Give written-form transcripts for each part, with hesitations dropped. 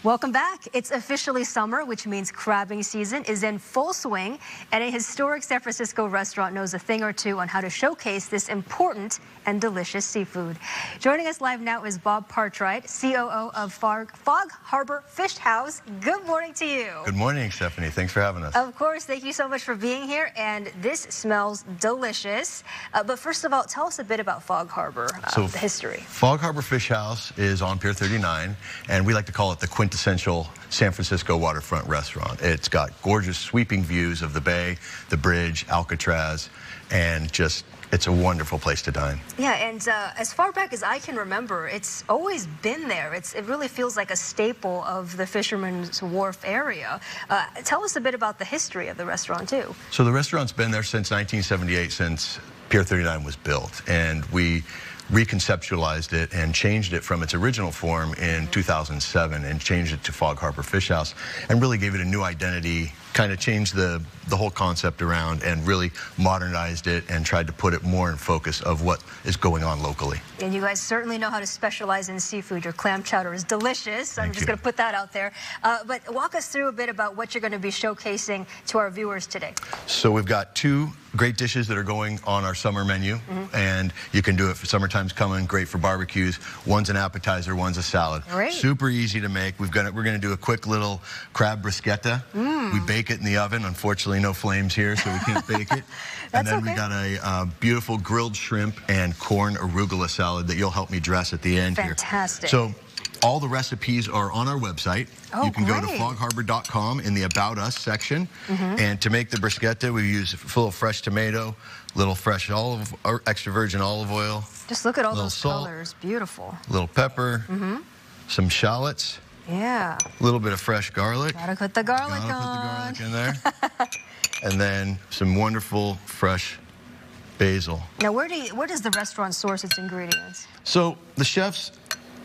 Welcome back. It's officially summer, which means crabbing season is in full swing, and a historic San Francisco restaurant knows a thing or two on how to showcase this important and delicious seafood. Joining us live now is Bob Partrite, COO of Fog Harbor Fish House. Good morning to you. Good morning, Stephanie. Thanks for having us. Of course. Thank you so much for being here, and this smells delicious. But first of all, tell us a bit about Fog Harbor, the history. Fog Harbor Fish House is on Pier 39, and we like to call it the quintessential San Francisco waterfront restaurant. It's got gorgeous sweeping views of the bay, the bridge, Alcatraz, and just it's a wonderful place to dine. Yeah, and as far back as I can remember, it's always been there. It really feels like a staple of the Fisherman's Wharf area. Tell us a bit about the history of the restaurant, too. So the restaurant's been there since 1978, since Pier 39 was built, and we reconceptualized it and changed it from its original form in 2007 and changed it to Fog Harbor Fish House and really gave it a new identity, kind of changed the whole concept around and really modernized it and tried to put it more in focus of what is going on locally. And you guys certainly know how to specialize in seafood. Your clam chowder is delicious. I'm just going to put that out there. But walk us through a bit about what you're going to be showcasing to our viewers today. So we've got two great dishes that are going on our summer menu, and you can do it for summertime's coming, great for barbecues. One's an appetizer, one's a salad. Great. Super easy to make. We're going to do a quick little crab bruschetta. We bake it in the oven. Unfortunately, no flames here, so we can't bake it. And then we got a beautiful grilled shrimp and corn arugula salad that you'll help me dress at the end here. Fantastic. So all the recipes are on our website. You can go to fogharbor.com in the About Us section. And to make the bruschetta, we use a little fresh tomato, little fresh olive or extra virgin olive oil. Just look at all those salt, colors. Beautiful. Little pepper, some shallots. Yeah. A little bit of fresh garlic. Gotta put the garlic on. Gotta put the garlic in there. And then some wonderful fresh basil. Now, where does the restaurant source its ingredients? So the chefs,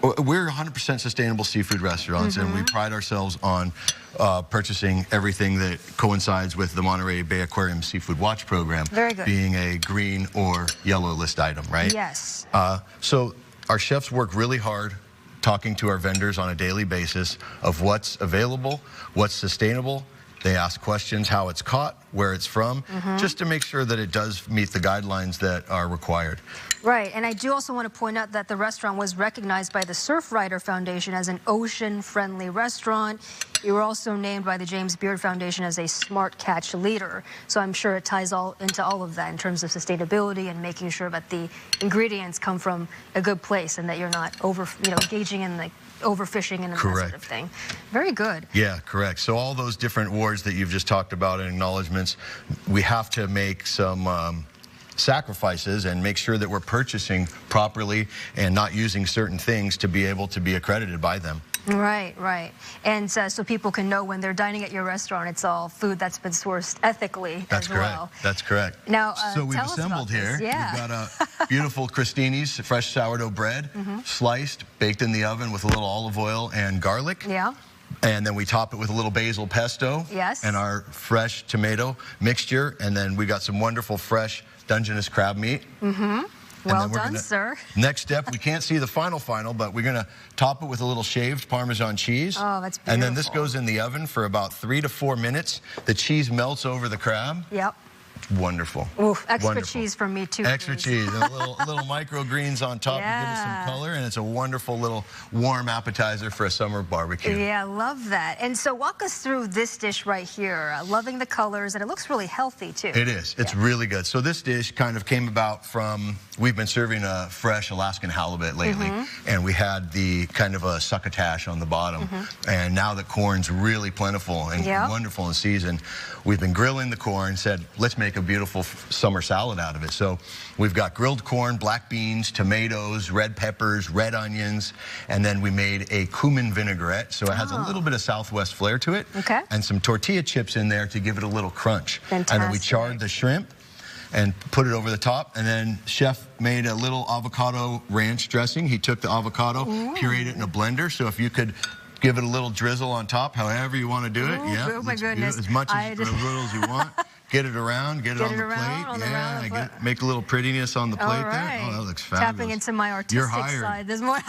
we're 100% sustainable seafood restaurants, and we pride ourselves on purchasing everything that coincides with the Monterey Bay Aquarium Seafood Watch program. Very good. Being a green or yellow list item, right? Yes. So our chefs work really hard talking to our vendors on a daily basis of what's available, what's sustainable. They ask questions, how it's caught, where it's from, just to make sure that it does meet the guidelines that are required. Right, and I do also want to point out that the restaurant was recognized by the Surfrider Foundation as an ocean-friendly restaurant. You were also named by the James Beard Foundation as a Smart Catch leader. So I'm sure it ties into all of that in terms of sustainability and making sure that the ingredients come from a good place and that you're not engaging in overfishing and that sort of thing. Very good. Yeah, correct. So all those different awards that you've just talked about and acknowledgments, we have to make some sacrifices and make sure that we're purchasing properly and not using certain things to be able to be accredited by them. Right, right. And so people can know when they're dining at your restaurant, it's all food that's been sourced ethically as well. That's correct. Now, so we've assembled here. We've got a beautiful crostini's, fresh sourdough bread, sliced, baked in the oven with a little olive oil and garlic. Yeah. And then we top it with a little basil pesto. Yes. And our fresh tomato mixture. And then we got some wonderful fresh Dungeness crab meat. Well done, sir. Next step, we can't see the final, but we're going to top it with a little shaved Parmesan cheese. Oh, that's beautiful. And then this goes in the oven for about 3 to 4 minutes. The cheese melts over the crab. Yep. Wonderful. Oof, extra cheese from me, too. Extra cheese. And a little microgreens on top to give it some color. And it's a wonderful little warm appetizer for a summer barbecue. Yeah, I love that. And so walk us through this dish right here. Loving the colors, and it looks really healthy, too. It is. It's really good. So this dish kind of came about from, we've been serving a fresh Alaskan halibut lately. And we had the kind of a succotash on the bottom. And now that corn's really plentiful and wonderful in season, we've been grilling the corn, said, let's make a beautiful summer salad out of it. So we've got grilled corn, black beans, tomatoes, red peppers, red onions, and then we made a cumin vinaigrette. So it has a little bit of Southwest flair to it. And some tortilla chips in there to give it a little crunch. And then we charred the shrimp and put it over the top. And then chef made a little avocado ranch dressing. He took the avocado, pureed it in a blender. So if you could give it a little drizzle on top, however you want to do it. Oh my goodness. As much as little as you want. get it around, get it on the plate. Make a little prettiness on the plate there. Oh, that looks fabulous. Tapping into my artistic side. There's more.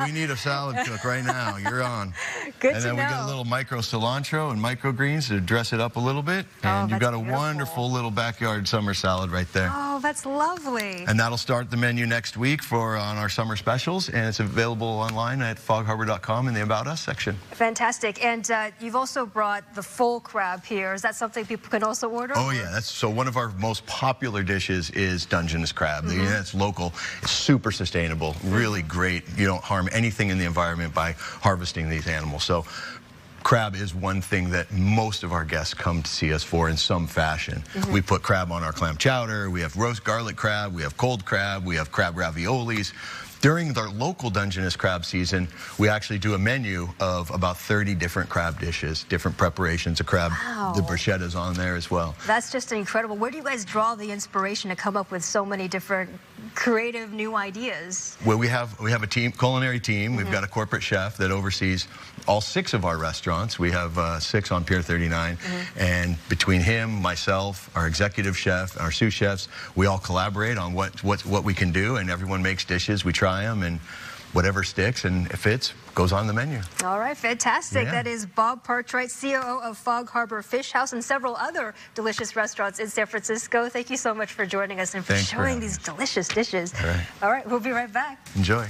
we need a salad cook right now. You're on. Good and then we got a little micro cilantro and micro greens to dress it up a little bit. And you've got a wonderful little backyard summer salad right there. Oh, that's lovely. And that'll start the menu next week on our summer specials, and it's available online at fogharbor.com in the About Us section. Fantastic. And you've also brought the full crab here. Is that something people can also order? Oh, yeah. So one of our most popular dishes is Dungeness crab. It's local. It's super sustainable. Really great. You don't harm anything in the environment by harvesting these animals. So crab is one thing that most of our guests come to see us for in some fashion. We put crab on our clam chowder. We have roast garlic crab. We have cold crab. We have crab raviolis. During the local Dungeness crab season, we actually do a menu of about 30 different crab dishes, different preparations of crab. Wow. The Bruschetta's on there as well. That's just incredible. Where do you guys draw the inspiration to come up with so many different creative new ideas? Well, we have a culinary team. We've got a corporate chef that oversees all 6 of our restaurants. We have 6 on Pier 39. And between him, myself, our executive chef, our sous chefs, we all collaborate on what we can do, and everyone makes dishes. We try them, and whatever sticks and it fits goes on the menu. All right, fantastic. Yeah. That is Bob Partrite, COO of Fog Harbor Fish House and several other delicious restaurants in San Francisco. Thank you so much for joining us and for showing these delicious dishes. All right. All right, we'll be right back. Enjoy.